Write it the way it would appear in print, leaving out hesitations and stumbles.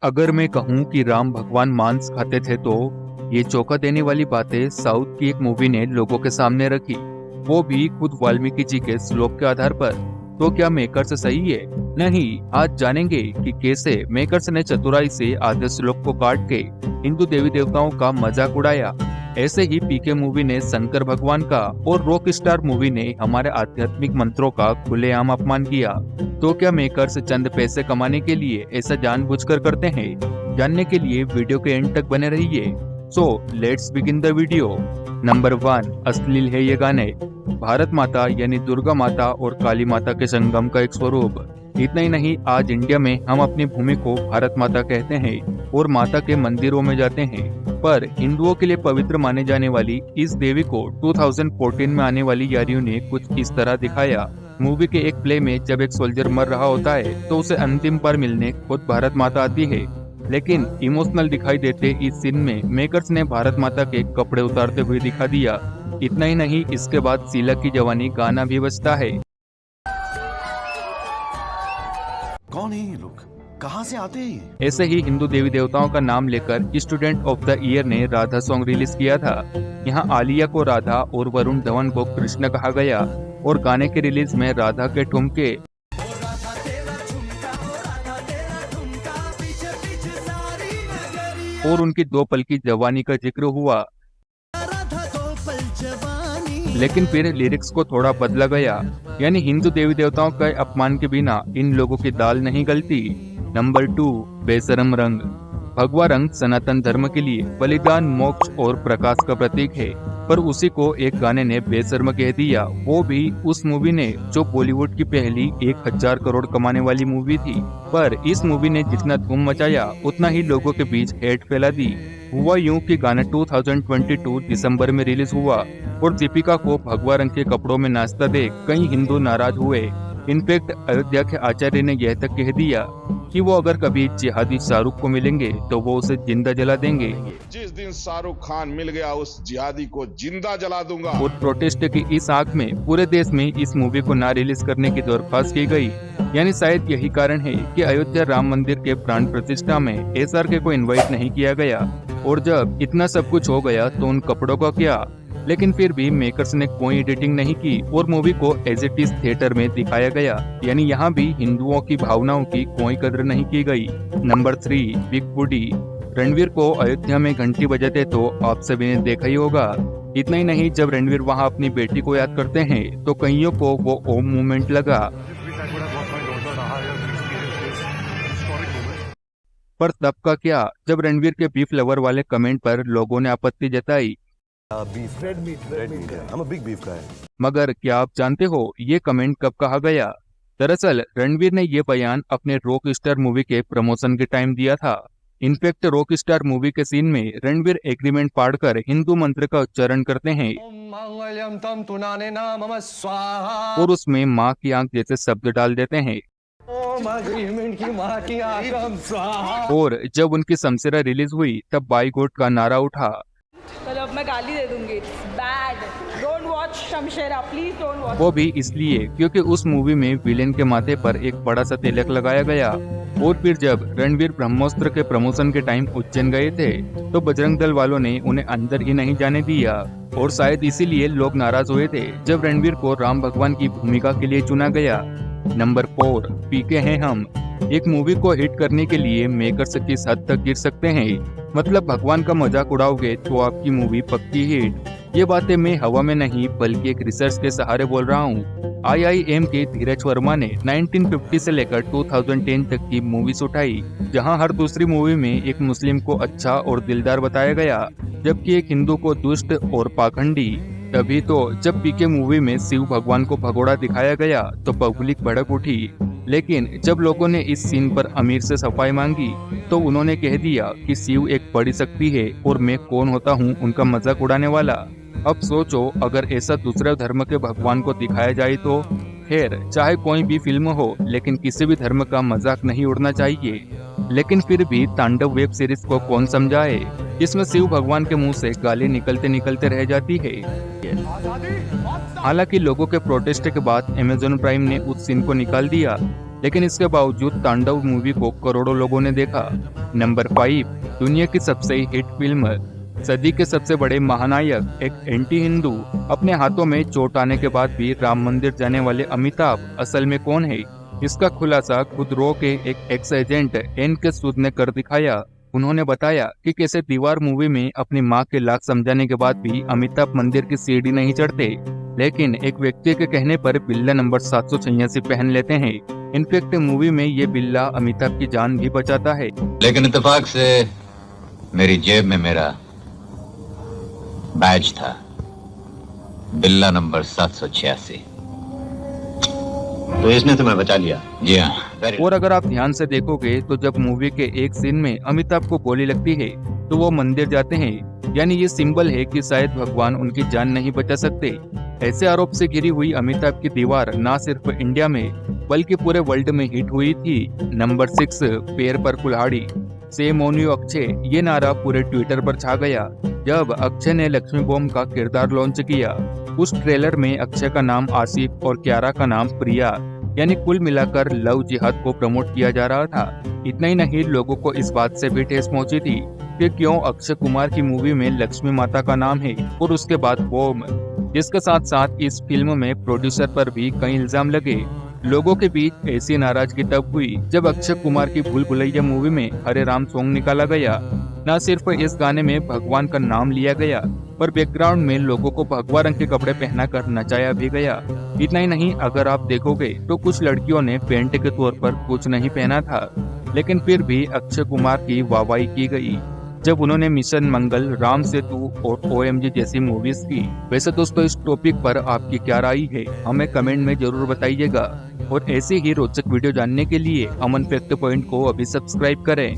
अगर मैं कहूँ कि राम भगवान मांस खाते थे तो ये चौंका देने वाली बातें साउथ की एक मूवी ने लोगों के सामने रखी, वो भी खुद वाल्मीकि जी के श्लोक के आधार पर। तो क्या मेकर्स सही है? नहीं, आज जानेंगे कि कैसे मेकर्स ने चतुराई से आधे श्लोक को काट के हिंदू देवी देवताओं का मजाक उड़ाया। ऐसे ही पीके मूवी ने शंकर भगवान का और रॉक स्टार मूवी ने हमारे आध्यात्मिक मंत्रों का खुलेआम अपमान किया। तो क्या मेकर्स चंद पैसे कमाने के लिए ऐसा जानबूझकर करते हैं? जानने के लिए वीडियो के एंड तक बने रहिए। So let's begin the video. Number 1, अश्लील है ये गाने। भारत माता यानी दुर्गा माता और काली माता के संगम का एक स्वरूप। इतना ही नहीं, आज इंडिया में हम अपनी भूमि को भारत माता कहते हैं और माता के मंदिरों में जाते हैं। पर हिंदुओं के लिए पवित्र माने जाने वाली इस देवी को 2014 में आने वाली यारियों ने कुछ इस तरह दिखाया। मूवी के एक प्ले में जब एक सोल्जर मर रहा होता है तो उसे अंतिम बार मिलने खुद भारत माता आती है, लेकिन इमोशनल दिखाई देते इस सीन में मेकर्स ने भारत माता के कपड़े उतारते हुए दिखा दिया। इतना ही नहीं, इसके बाद शीला की जवानी गाना भी बजता है। कौन है ये लोग? कहां से आते हैं? ऐसे ही हिंदू देवी देवताओं का नाम लेकर स्टूडेंट ऑफ द ईयर ने राधा सॉन्ग रिलीज किया था। यहाँ आलिया को राधा और वरुण धवन को कृष्ण कहा गया और गाने के रिलीज में राधा के ठुमके और उनकी 2 पल की जवानी का जिक्र हुआ, लेकिन फिर लिरिक्स को थोड़ा बदला गया। यानी हिंदू देवी देवताओं के अपमान के बिना इन लोगों की दाल नहीं गलती। नंबर 2, बेशरम रंग। भगवा रंग सनातन धर्म के लिए बलिदान, मोक्ष और प्रकाश का प्रतीक है, पर उसी को एक गाने ने बेशर्म कह दिया, वो भी उस मूवी ने जो बॉलीवुड की पहली 1000 करोड़ कमाने वाली मूवी थी। पर इस मूवी ने जितना धूम मचाया उतना ही लोगों के बीच हेट फैला दी। हुआ यूं कि गाना 2022 दिसंबर में रिलीज हुआ और दीपिका को भगवा रंग के कपड़ों में नाचता देख कई हिंदू नाराज हुए। इनफैक्ट अयोध्या के आचार्य ने यह तक कह दिया कि वो अगर कभी जिहादी शाहरुख को मिलेंगे तो वो उसे जिंदा जला देंगे। जिस दिन शाहरुख खान मिल गया उस जिहादी को जिंदा जला दूंगा। और प्रोटेस्ट की इस आग में पूरे देश में इस मूवी को ना रिलीज करने की दरख्वास्त की गई। यानी शायद यही कारण है कि अयोध्या राम मंदिर के प्राण प्रतिष्ठा में SRK को इनवाइट नहीं किया गया। और जब इतना सब कुछ हो गया तो उन कपड़ों का क्या? लेकिन फिर भी मेकर्स ने कोई एडिटिंग नहीं की और मूवी को एज इट इज थिएटर में दिखाया गया। यानी यहाँ भी हिंदुओं की भावनाओं की कोई कदर नहीं की गई। नंबर 3, बिग बूटी। रणवीर को अयोध्या में घंटी बजाते तो आप सभी ने देखा ही होगा। इतना ही नहीं, जब रणवीर वहाँ अपनी बेटी को याद करते हैं तो कईयों को वो ओम मूवमेंट लगा। पर तब का क्या, जब रणवीर के बीफ लवर वाले कमेंट पर लोगों ने आपत्ति जताई। मगर क्या आप जानते हो ये कमेंट कब कहा गया? दरअसल रणवीर ने ये बयान अपने रॉक स्टार मूवी के प्रमोशन के टाइम दिया था। इनफैक्ट रॉक स्टार मूवी के सीन में रणवीर एग्रीमेंट पढ़कर हिंदू मंत्र का उच्चारण करते हैं और उसमें माँ की आंख जैसे शब्द डाल देते हैं। और जब उनकी शमशेरा रिलीज हुई तब बाई गॉड का नारा उठा। मतलब मैं गाली दे दूंगी, bad, don't watch Shamshera, please don't watch. वो भी इसलिए क्योंकि उस मूवी में विलेन के माथे पर एक बड़ा सा तिलक लगाया गया। और फिर जब रणवीर ब्रह्मोस्त्र के प्रमोशन के टाइम उज्जैन गए थे तो बजरंग दल वालों ने उन्हें अंदर ही नहीं जाने दिया और शायद इसीलिए लोग नाराज हुए थे जब रणवीर को राम भगवान की भूमिका के लिए चुना गया। नंबर 4, पीके हैं हम। एक मूवी को हिट करने के लिए मेकर्स किस हद तक गिर सकते हैं? मतलब भगवान का मजाक उड़ाओगे तो आपकी मूवी पक्की हिट। ये बातें मैं हवा में नहीं बल्कि एक रिसर्च के सहारे बोल रहा हूँ। IIM के धीरज वर्मा ने 1950 से लेकर 2010 तक की मूवीज उठाई, जहां हर दूसरी मूवी में एक मुस्लिम को अच्छा और दिलदार बताया गया जबकि एक हिंदू को दुष्ट और पाखंडी। तभी तो जब पीके मूवी में शिव भगवान को भगोड़ा दिखाया गया तो पब्लिक भड़क उठी। लेकिन जब लोगों ने इस सीन पर आमिर से सफाई मांगी तो उन्होंने कह दिया कि शिव एक बड़ी शक्ति है और मैं कौन होता हूँ उनका मजाक उड़ाने वाला। अब सोचो, अगर ऐसा दूसरे धर्म के भगवान को दिखाया जाए तो? खैर, चाहे कोई भी फिल्म हो लेकिन किसी भी धर्म का मजाक नहीं उड़ना चाहिए। लेकिन फिर भी तांडव वेब सीरीज को कौन समझाए, जिसमें शिव भगवान के मुंह से गाली निकलते निकलते रह जाती है। हालांकि लोगों के प्रोटेस्ट के बाद अमेज़न प्राइम ने उस सीन को निकाल दिया लेकिन इसके बावजूद तांडव मूवी को करोड़ों लोगों ने देखा। नंबर 5, दुनिया की सबसे हिट फिल्म, सदी के सबसे बड़े महानायक, एक एंटी हिंदू, अपने हाथों में चोट आने के बाद भी राम मंदिर जाने वाले अमिताभ असल में कौन है? इसका खुलासा खुद रो के एक एक्स एजेंट एन के सूद ने कर दिखाया। उन्होंने बताया कि कैसे दीवार मूवी में अपनी मां के लाख समझाने के बाद भी अमिताभ मंदिर की सीढ़ी नहीं चढ़ते, लेकिन एक व्यक्ति के कहने पर बिल्ला नंबर 786 पहन लेते हैं। इनफैक्ट मूवी में ये बिल्ला अमिताभ की जान भी बचाता है। लेकिन इत्तेफाक से मेरी जेब में मेरा बैज था, बिल्ला नंबर 786। तो इसने तुम्हें बचा लिया? जी हाँ। और अगर आप ध्यान से देखोगे तो जब मूवी के एक सीन में अमिताभ को गोली लगती है तो वो मंदिर जाते हैं, यानी ये सिंबल है कि शायद भगवान उनकी जान नहीं बचा सकते। ऐसे आरोप से घिरी हुई अमिताभ की दीवार न सिर्फ इंडिया में बल्कि पूरे वर्ल्ड में हिट हुई थी। नंबर 6, पैर पर कुल्हाड़ी, सेम ऑन यू अक्षय, ये नारा पूरे ट्विटर पर छा गया जब अक्षय ने लक्ष्मी बॉम्ब का किरदार लॉन्च किया। उस ट्रेलर में अक्षय का नाम आसिफ और क्यारा का नाम प्रिया, यानी कुल मिलाकर लव जिहाद को प्रमोट किया जा रहा था। इतना ही नहीं, लोगों को इस बात से भी ठेस पहुंची थी कि क्यों अक्षय कुमार की मूवी में लक्ष्मी माता का नाम है और उसके बाद बॉम्ब, जिसके साथ साथ इस फिल्म में प्रोड्यूसर पर भी कई इल्जाम लगे। लोगों के बीच ऐसी नाराजगी तब हुई जब अक्षय कुमार की भूल भुलैया मूवी में हरे राम सॉन्ग निकाला गया। न सिर्फ इस गाने में भगवान का नाम लिया गया, पर बैकग्राउंड में लोगों को भगवा रंग के कपड़े पहनाकर नचाया भी गया। इतना ही नहीं, अगर आप देखोगे तो कुछ लड़कियों ने पेंट के तौर पर कुछ नहीं पहना था, लेकिन फिर भी अक्षय कुमार की वाहवाही की गई जब उन्होंने मिशन मंगल, राम सेतु और OMG जैसी मूवीज की। वैसे दोस्तों, इस टॉपिक पर आपकी क्या राय है हमें कमेंट में जरूर बताइएगा, और ऐसी ही रोचक वीडियो जानने के लिए अमन फैक्ट पॉइंट को अभी सब्सक्राइब करें।